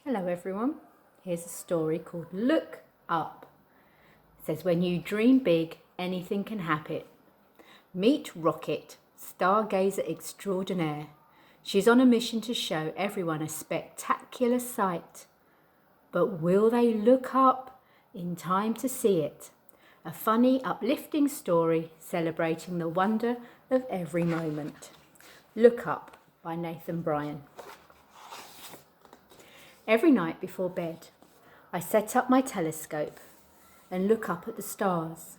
Hello everyone, here's a story called Look Up. It says, when you dream big, anything can happen. Meet Rocket, stargazer extraordinaire. She's on a mission to show everyone a spectacular sight. But will they look up in time to see it? A funny, uplifting story celebrating the wonder of every moment. Look Up by Bryan. Every night before bed, I set up my telescope and look up at the stars.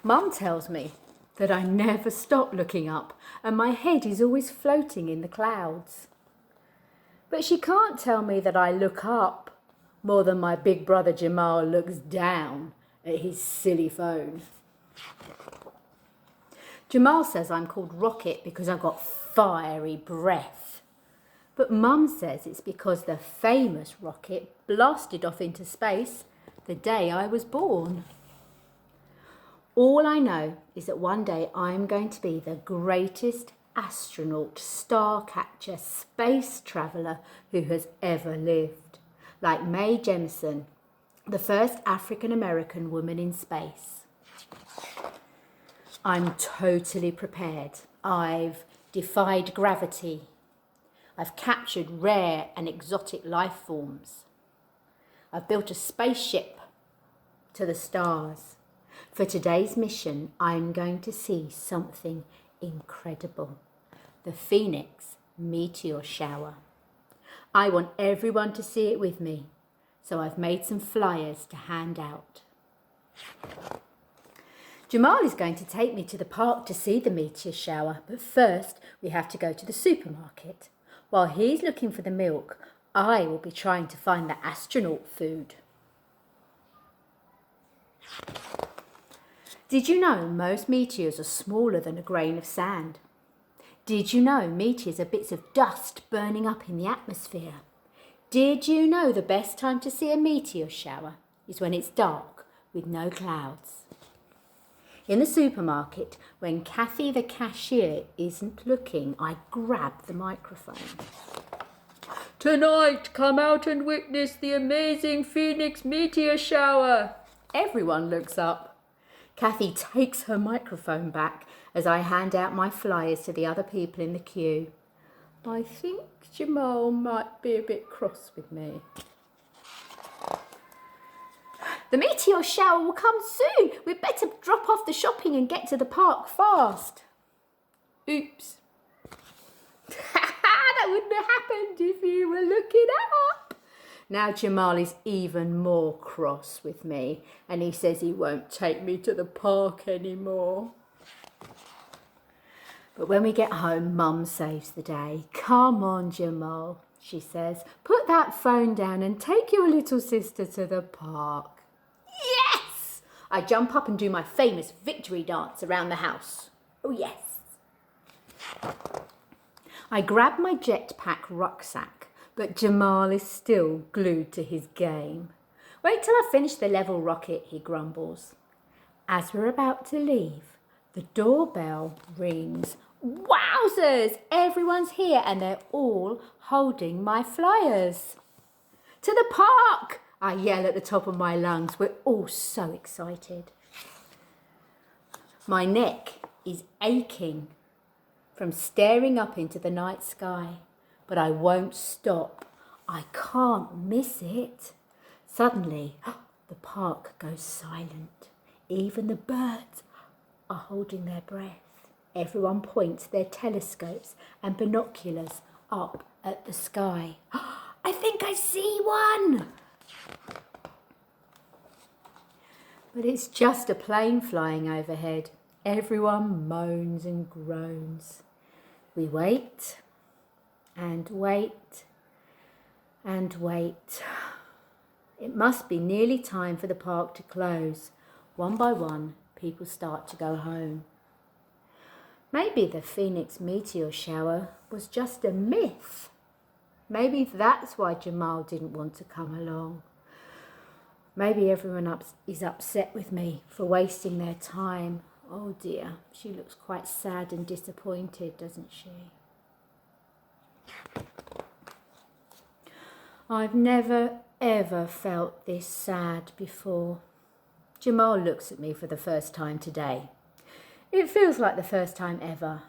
Mum tells me that I never stop looking up and my head is always floating in the clouds. But she can't tell me that I look up more than my big brother Jamal looks down at his silly phone. Jamal says I'm called Rocket because I've got fiery breath. But Mum says it's because the famous rocket blasted off into space the day I was born. All I know is that one day I'm going to be the greatest astronaut, star catcher, space traveller who has ever lived. Like Mae Jemison, the first African-American woman in space. I'm totally prepared. I've defied gravity. I've captured rare and exotic life forms. I've built a spaceship to the stars. For today's mission, I'm going to see something incredible. The Phoenix meteor shower. I want everyone to see it with me, so I've made some flyers to hand out. Jamal is going to take me to the park to see the meteor shower, but first we have to go to the supermarket. While he's looking for the milk, I will be trying to find the astronaut food. Did you know most meteors are smaller than a grain of sand? Did you know meteors are bits of dust burning up in the atmosphere? Did you know the best time to see a meteor shower is when it's dark with no clouds? In the supermarket, when Kathy the cashier isn't looking, I grab the microphone. Tonight, come out and witness the amazing Phoenix meteor shower. Everyone looks up. Kathy takes her microphone back as I hand out my flyers to the other people in the queue. I think Jamal might be a bit cross with me. The meteor shower will come soon. We'd better drop off the shopping and get to the park fast. Oops. That wouldn't have happened if you were looking up. Now Jamal is even more cross with me and he says he won't take me to the park anymore. But when we get home, Mum saves the day. Come on, Jamal, she says. Put that phone down and take your little sister to the park. Yes! I jump up and do my famous victory dance around the house. Oh, yes. I grab my jetpack rucksack, but Jamal is still glued to his game. Wait till I finish the level, Rocket, he grumbles. As we're about to leave, the doorbell rings. Wowzers! Everyone's here and they're all holding my flyers. To the park! I yell at the top of my lungs. We're all so excited. My neck is aching from staring up into the night sky, but I won't stop. I can't miss it. Suddenly, the park goes silent. Even the birds are holding their breath. Everyone points their telescopes and binoculars up at the sky. I think I see one! But it's just a plane flying overhead. Everyone moans and groans. We wait and wait and wait. It must be nearly time for the park to close. One by one, people start to go home. Maybe the Phoenix meteor shower was just a myth. Maybe that's why Jamal didn't want to come along. Maybe everyone is upset with me for wasting their time. Oh dear, she looks quite sad and disappointed, doesn't she? I've never ever felt this sad before. Jamal looks at me for the first time today. It feels like the first time ever.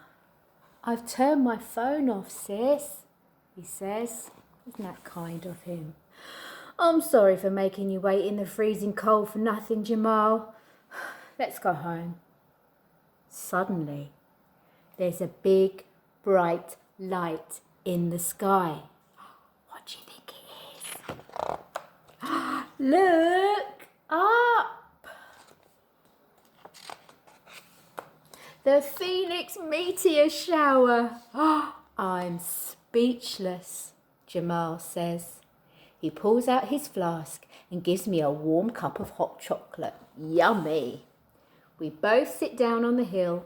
I've turned my phone off, sis, he says. Isn't that kind of him? I'm sorry for making you wait in the freezing cold for nothing, Jamal. Let's go home. Suddenly, there's a big, bright light in the sky. What do you think it is? Look up! The Phoenix meteor shower. I'm speechless, Jamal says. He pulls out his flask and gives me a warm cup of hot chocolate. Yummy! We both sit down on the hill,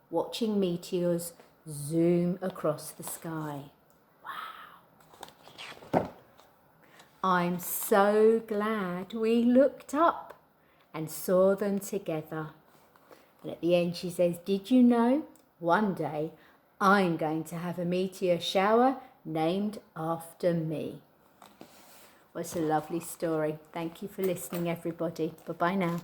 watching meteors zoom across the sky. Wow! I'm so glad we looked up and saw them together. And at the end she says, did you know one day I'm going to have a meteor shower named after me? What a lovely story. Thank you for listening, everybody. Bye-bye now.